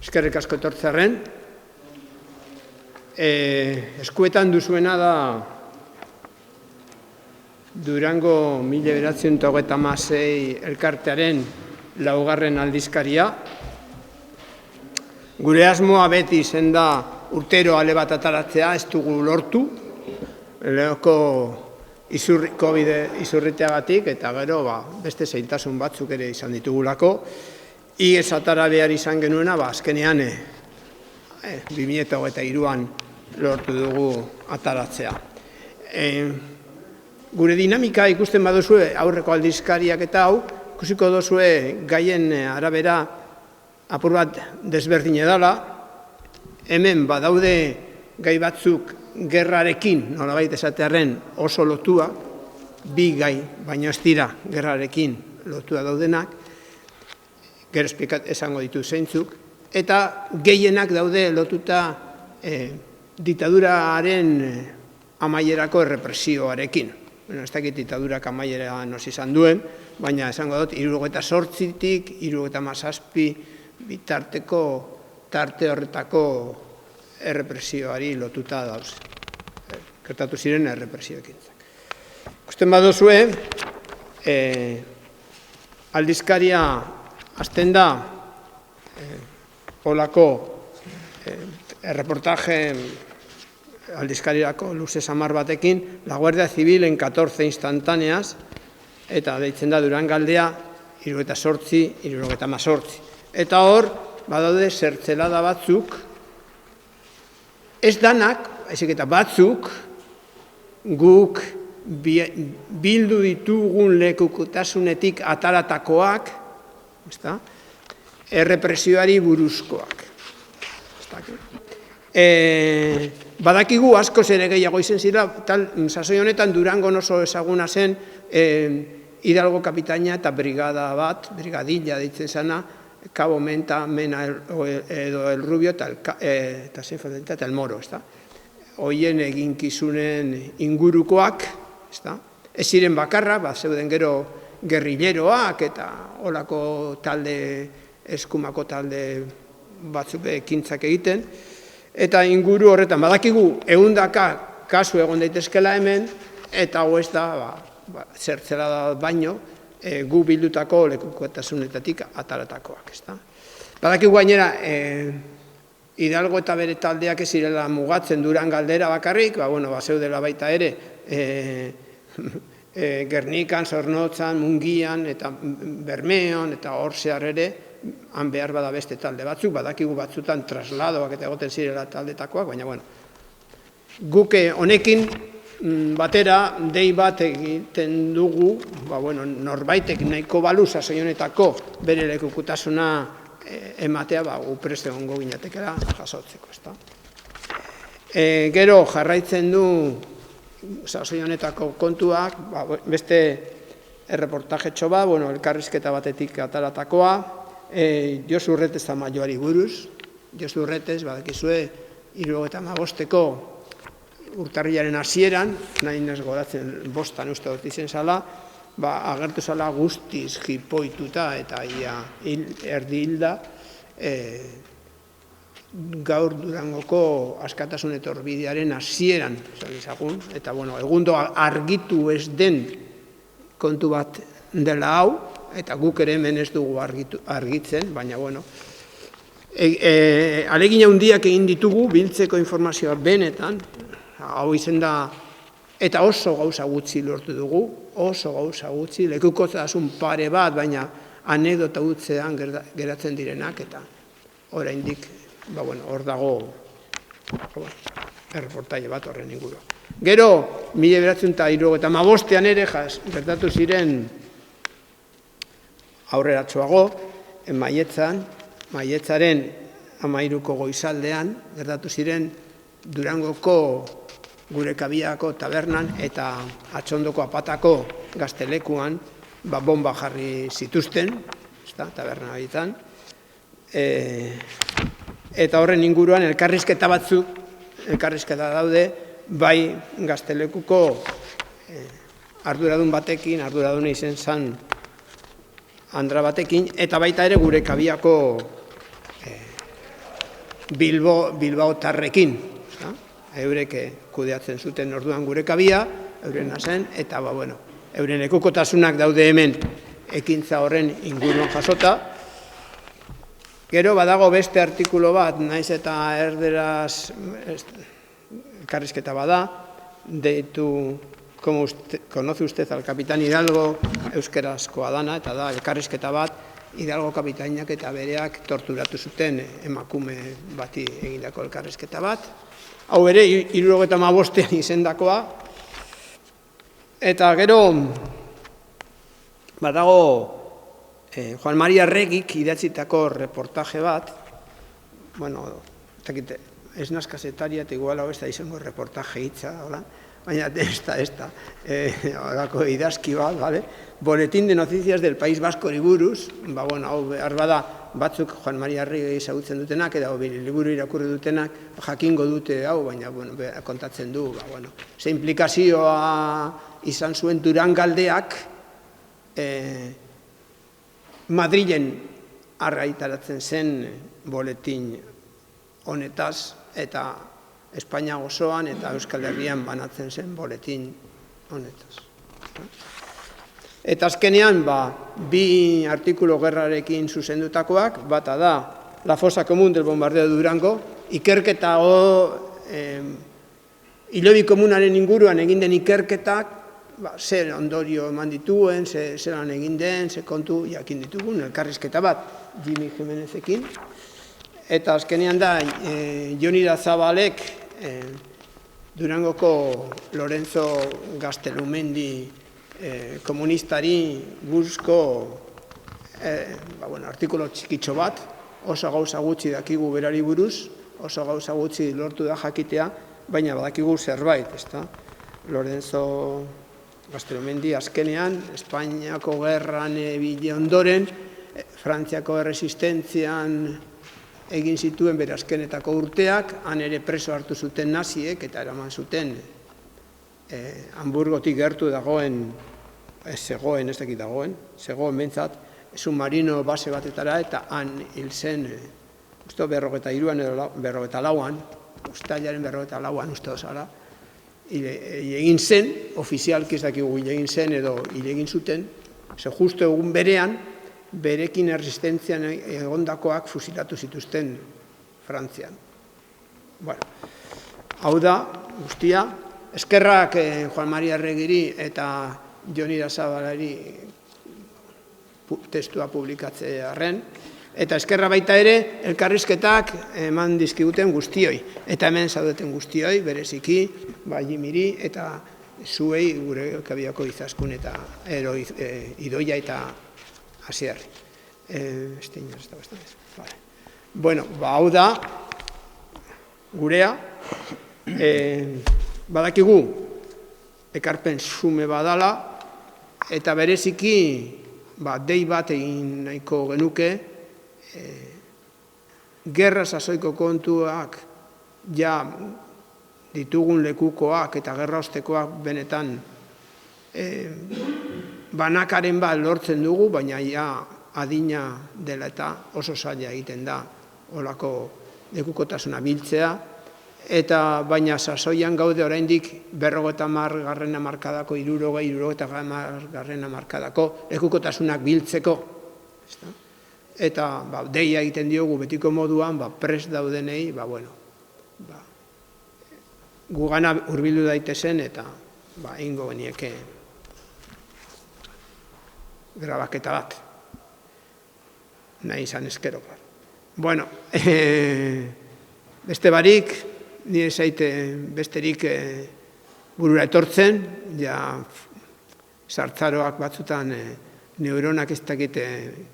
eskerrik asko etortzearren. Eskuetan duzuena da Durango 1926 elkartearen 4. aldizkaria. Gure asmoa beti zen da urtero ale bat ataratzea, ez dugu lortu, lehenoko COVID izurriteagatik, eta gero beste zailtasun batzuk ere izan ditugulako. Iez atara behar izan genuena, azkenean 2023an lortu dugu ataratzea. Gure dinamika ikusten baduzue aurreko aldizkariak eta hau, ikusiko duzue gaien arabera apur bat desberdin edala. Hemen badaude gai batzuk gerrarekin, nolabait esatearren oso lotua, bi gai, baina ez dira gerrarekin lotua daudenak, gero esango ditu zeintzuk, eta gehienak daude lotuta diktaduraren amaierako errepresioarekin. Ez dakit diktadurak amaiera nos izan duen, baina esango dut, 78tik 77 bitarteko tarte horretako errepresioari lotuta dauz. Gertatu ziren errepresioekin. Ikusten baduzue, aldizkaria hasten da olako erreportaje aldizkarirako luze samar batekin, la Guardia Civil en 14 instantáneas, eta deitzen da Durangaldea 78, 78. Eta hor, badaude zertzelada batzuk, ez danak, haizik eta batzuk, guk bildu ditugun lekukotasunetik ataratakoak, errepresioari buruzkoak. Badakigu askoz ere gehiago izen zira, sasoi honetan Durangon oso ezaguna zen Hidalgo kapitaina eta brigada bat, brigadilla deitzen zena, Cabo Menta, Mena edo El Rubio eta El Moro. Hoien eginkizunen ingurukoak, ez ziren bakarra, zeuden gero gerrilleroak eta olako talde, eskumako talde batzuk ekintzak egiten, eta inguru horretan, badakigu, 100 kasu egon daitezkela hemen, eta hau ez da, zertzela da baino, gu bildutako lekukotasunetatik ataratakoak. Badakigu gainera, Hidalgo eta bere taldeak ez zirela mugatzen Durangaldera bakarrik, zeudela baita ere, Gernikan, Zornotzan, Mungian, eta Bermeon, eta hor zehar ere, han behar bada beste talde batzuk, badakigu batzutan trasladoak eta egoten zirela taldetakoak, baina guk honekin batera dei bat egiten dugu, norbaitek nahiko balu sasoi honetako bere lekukotasuna ematea, gu prest egongo ginatekera jasotzeko. Gero jarraitzen du sasoi honetako kontuak, beste erreportajetxo bat, elkarrizketa batetik ataratakoa, Josu Urretez Tamayoari buruz. Josu Urretez, badakizue, 75ko urtarrilaren hasieran, nahi nez godatzen bostan uste dut izen zala, agertu zala guztiz jipoituta eta erdi hilda gaur Durangoko askatasun etorbidearen hasieran, eta egundo argitu ez den kontu bat dela hau, eta guk ere hemen ez dugu argitzen, baina alegin handiak egin ditugu biltzeko informazioa benetan, hau izen da, eta oso gauza gutxi lortu dugu, oso gauza gutxi, lekukotasun pare bat, baina anekdota gutzean geratzen direnak, eta oraindik, hor dago erreportaile bat horren inguru. Gero, 1975an ere gertatu ziren aurreratsuago, maietzaren 13ko goizaldean, gertatu ziren Durangoko gure kabiako tabernan eta Atxondoko apatako gaztelekuan bomba jarri zituzten, taberna horietan, eta horren inguruan elkarrizketa daude, bai gaztelekuko arduradun batekin, arduraduna izen zan andra batekin, eta baita ere gure kabiako Bilbaotarrekin. Eurek kudeatzen zuten orduan gure kabia, eurena zen, eta euren lekukotasunak daude hemen ekintza horren inguruan jasota. Gero badago beste artikulu bat, naiz eta erderaz elkarrizketa bada, deitu conoce usted al capitán Hidalgo, euskerazkoa dana, eta da elkarrizketa bat, Hidalgo kapitainak eta bereak torturatu zuten emakume bati egindako elkarrizketa bat. Hau ere, 75 izendakoa. Eta gero, badago Juan Maria Regik idatzitako reportaje bat, ez naz kasetaria, eta igual hau ez da izango reportaje hitza, baina ez da, horako idazki bat, Boletín de Noticias del País Vasco buruz, hau behar bada batzuk Juan Maria Regik ezagutzen dutenak, eta liburu irakurri dutenak jakingo dute hau, baina kontatzen du, ze implikazioa izan zuen Durangaldeak Madrilen argaitaratzen zen boletin honetaz, eta Espainia osoan eta Euskal Herrian banatzen zen boletin honetaz. Eta azkenean, bi artikulu gerrarekin zuzendutakoak, bata da, La fosa común del bombardeo de Durango, ikerketa hilobi komunaren inguruan egin den ikerketak, zer ondorio eman dituen, zelan egin den, ze kontu jakin ditugun, elkarrizketa bat, Jimmy Jimenezekin. Eta azkenean da, Joni Zabalek, Durangoko Lorenzo Gaztelumendi komunistari buruzko artikulo txikitxo bat, oso gauza gutxi dakigu berari buruz, oso gauza gutxi lortu da jakitea, baina badakigu zerbait, ezta? Lorenzo Gaztelumendi azkenean, Espainiako gerran ebile ondoren, Frantziako erresistentzian egin zituen bere azkenetako urteak, han ere preso hartu zuten naziek, eta eraman zuten Hamburgotik gertu dagoen, zegoen bentsat, submarino base batetara, eta han hil zen, uste 43an edo 44an, ustailaren 44an uste osara, egin zen, ofizialki ez dakigu egin zen edo egin zuten, ze justu egun berean, berekin erresistentzian egondakoak fusilatu zituzten Frantzian. Hau da, guztia, eskerrak Juan Maria Regiri eta Joni Zabalari testua publikatzearren, eta eskerra baita ere elkarrizketak eman dizkiguten guztioi, eta hemen zaudeten guztioi, bereziki, Jimiri eta zuei gure kabiako Izaskun eta Idoia eta Asierri. Hau da, gurea, badakigu ekarpen xume badala, eta bereziki dei bat egin nahiko genuke, gerra sasoiko kontuak ja ditugun lekukoak eta gerra ostekoak benetan banakaren bat lortzen dugu, baina ja adina dela eta oso zaila egiten da olako lekukotasuna biltzea, eta baina sasoian gaude oraindik 50. hamarkadako, 60. hamarkadako lekukotasunak biltzeko. Eta deia egiten diogu betiko moduan, prest daudenei, gugana hurbildu daitezen eta egingo genieke grabaketa bat. Nahi izan eskero. Beste barik, nire zaite besterik burura etortzen, sartzaroak batzutan neuronak ez dakite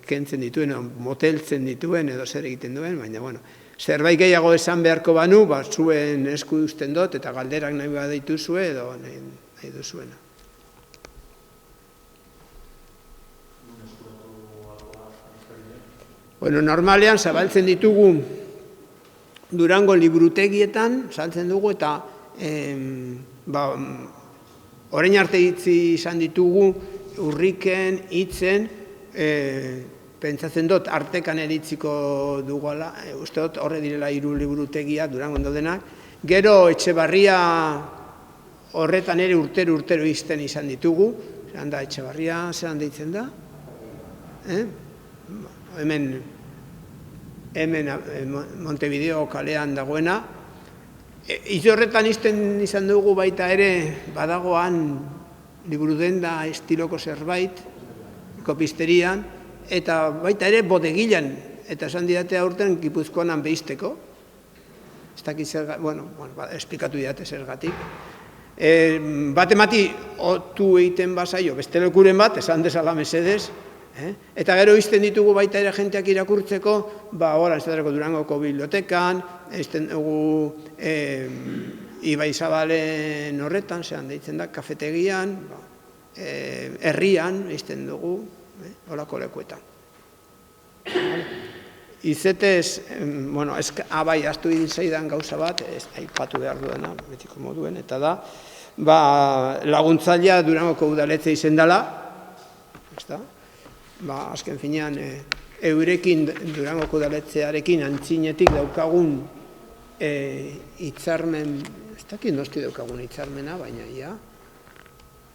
kentzen dituen, moteltzen dituen edo zer egiten duen, baina zerbait gehiago esan beharko banu, zuen esku duzten dut, eta galderak nahi bat dituzue edo nahi duzuena. Normalean zabaltzen ditugu Durango liburutegietan, zabaltzen dugu, eta orain arte hitzi izan ditugu Urriken, Hitzen, pentsatzen dut, artekan eritziko dugula, uste dut horre direla 3 liburutegia, Durangon daudenak. Gero Etxebarria horretan ere urtero izten izan ditugu. Zeran da Etxebarria, zeran deitzen da? Hemen Montevideo kalean dagoena. Izo horretan izten izan dugu baita ere, badagoan liburu denda estiloko zerbait, kopisterian, eta baita ere bodegilan, eta esan didatea urten Gipuzkoanan behizteko. Ez dakit zergatik, bueno, esplikatu didate zergatik. Batemati otu egiten bazaio, beste lekuren bat, esan desala mesedez, eta gero izten ditugu baita ere jenteak irakurtzeko, horan, ez dareko Durangoko bibliotekan, izten dugu Ibai Zabalen horretan, zehan deitzen da, kafetegian, herrian, izten dugu, horako lekuetan. Izetez, bueno, abai, astu zaidan gauza bat, aipatu behar duena, betiko moduen, eta da, laguntzailea Durangoko udaletze izen dela, azken finean, eurekin Durangoko udaletzearekin antzinetik daukagun hitzarmen, ez dakit nosti daukagun hitzarmena, baina ja,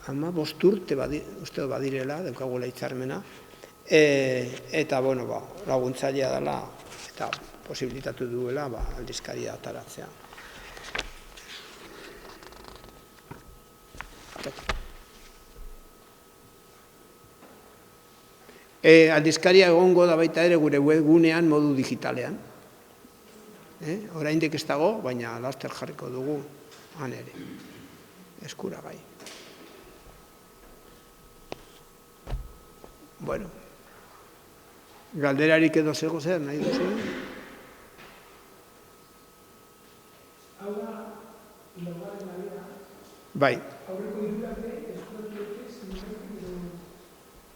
15 urte uste badirela daukagula hitzarmena, eta, bueno, laguntzailea dela, eta posibilitatu duela aldizkaria ataratzea. Aldizkaria egongo da baita ere gure webgunean modu digitalean. Oraindik ez dago, baina laster jarriko dugu han ere, eskuragai. Bueno, galderarik edo zego zer, nahi duzu? Bai.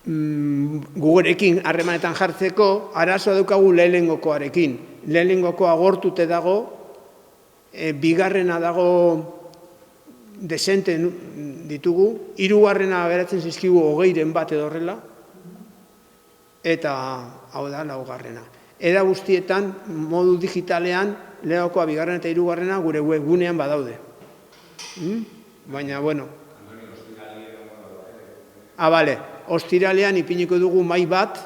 Gurekin harremanetan jartzeko, arazoa daukagu lehenengokoarekin. Lehenengokoa agortute dago, bigarrena dago desente ditugu, 3. geratzen zizkigu 20 bat edo horrela, eta hau da 4. Eda guztietan, modu digitalean, lehenengokoa, bigarrena eta 3. gure webgunean badaude. Baina, bueno. Bale. Ostiralean ipiniko dugu mahai bat,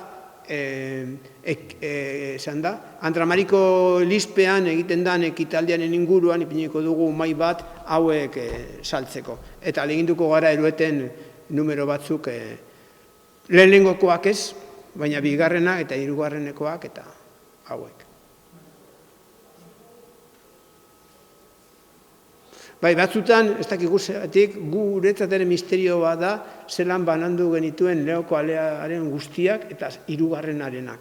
esan da, Antramariko Lizpean egiten dan ekitaldianen inguruan ipiniko dugu mahai bat hauek saltzeko. Eta leginduko gara erueten numero batzuk lehenengokoak ez, baina bigarrenak eta 3. eta hauek. Bai, batzutan, ez dakik guzetik, guretzat ere misterio bat da, zelan banandu genituen Leoko alearen guztiak eta 3.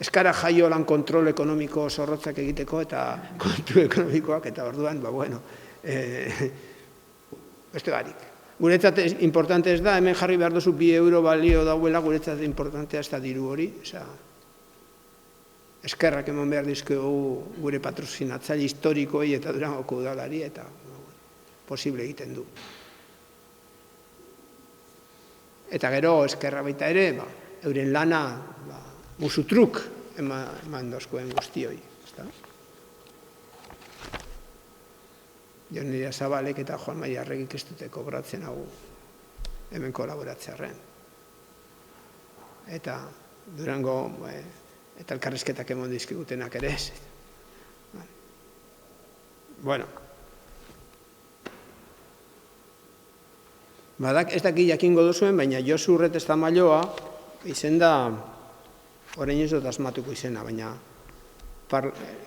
Eskara jaio lan kontrol ekonomiko zorrotzak egiteko eta kontu ekonomikoak eta orduan, bueno, beste barik. Guretzat importante ez da, hemen jarri behar duzu 2 euro balio dauela, guretzat importantea ez da diru hori, eskerrak eman behar dizkiogu gure patrozinatzaile historikoei eta Durangoko udalari eta posible egiten du. Eta gero eskerra baita ere, euren lana musutruk eman dozkoen guztioi. Jon Niria Zabalek eta Juan Maria Arregik ez dute kobratzen hau hemen kolaboratzearen. Eta Durango eta elkarrizketak emon dizkigutenak ere ez. Bueno. Ez daki jakingo duzuen, baina Josu Urretez Tamailoa izen da, orain ez dut asmatuko izena, baina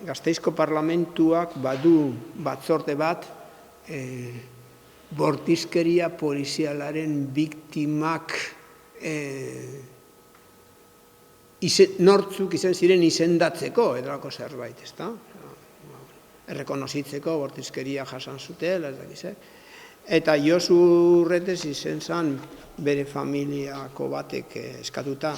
Gasteizko Parlamentuak badu batzorde bat bortizkeria polizialaren biktimak nortzuk izan ziren izendatzeko, edalako zerbait, ez da? Errekonozitzeko, bortizkeria jasan zutela, ez dakiz, Eta Josu Urretez izen zen bere familiako batek eskatuta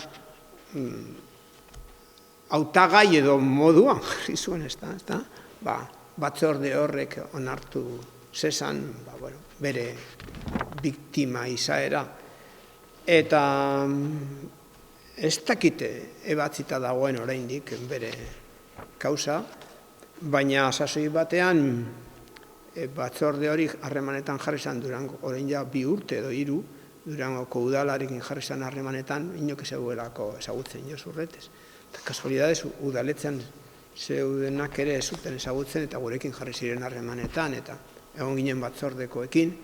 hautagai edo moduan, izuen, ez da? Batzorde horrek onartu zezan, bere biktima izaera, eta ez dakite ebatzita dagoen oraindik bere kausa, baina sasoi batean batzorde hori harremanetan jarri zan Durango, orain ja 2 urte edo 3, Durangoko udalarekin jarri zan harremanetan, inok ezaguelako ezagutzen Josurretez. Eta kasualidadez, udaletzen zeudenak ere zuten ezagutzen, eta gurekin jarri ziren harremanetan, eta egon ginen batzordekoekin.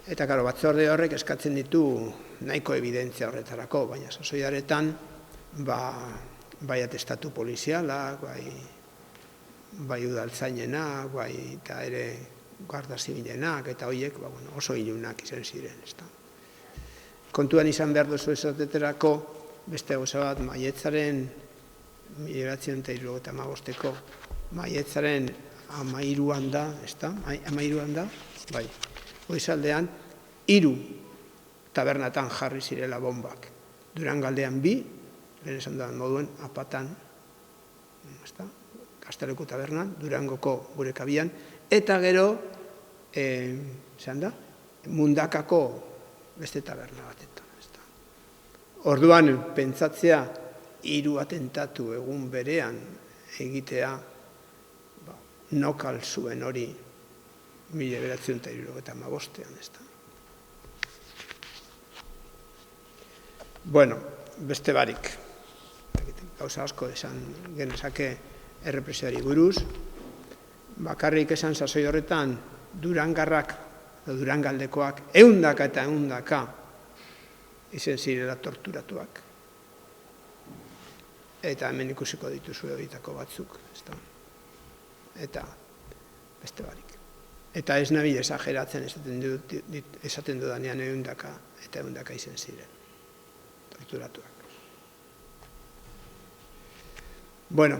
Eta, karo, batzorde horrek eskatzen ditu nahiko evidentzia horretarako, baina sasoiaretan, bai atestatu polizialak, bai udaltzainenak, bai eta ere guarda zibilenak, eta horiek oso ilunak izan ziren. Kontuan izan behar duzu esateterako, beste gauza bat, maietzaren 1975ko maietzaren 13an da, ezta? 13an da? Bai. Goizaldean 3 tabernatan jarri zirela bombak. Durangaldean 2, lehen esan da moduen apatan, ezta? Kasteleko tabernan, Durangoko gure kabian, eta gero, zean da, Mundakako beste taberna batetan. Orduan, pentsatzea, 3 atentatu egun berean egitea, nokal zuen hori 1975an, ez da. Bueno, beste barik, gauza asko esan genezake errepresioari buruz, bakarrik esan sasoi horretan Durangarrak, Durangaldekoak, 100 eta 100 izen zirela torturatuak. Eta hemen ikusiko dituzu horietako batzuk, ez da. Eta beste barik. Eta ez nabil esageratzen esaten dudanean 100 eta 100 izen ziren torturatuak. Bueno,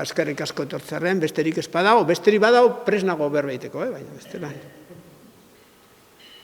eskerrik asko etortzarren, besterik ez badago, besterik badago presnago berbeiteko, baina bestelan.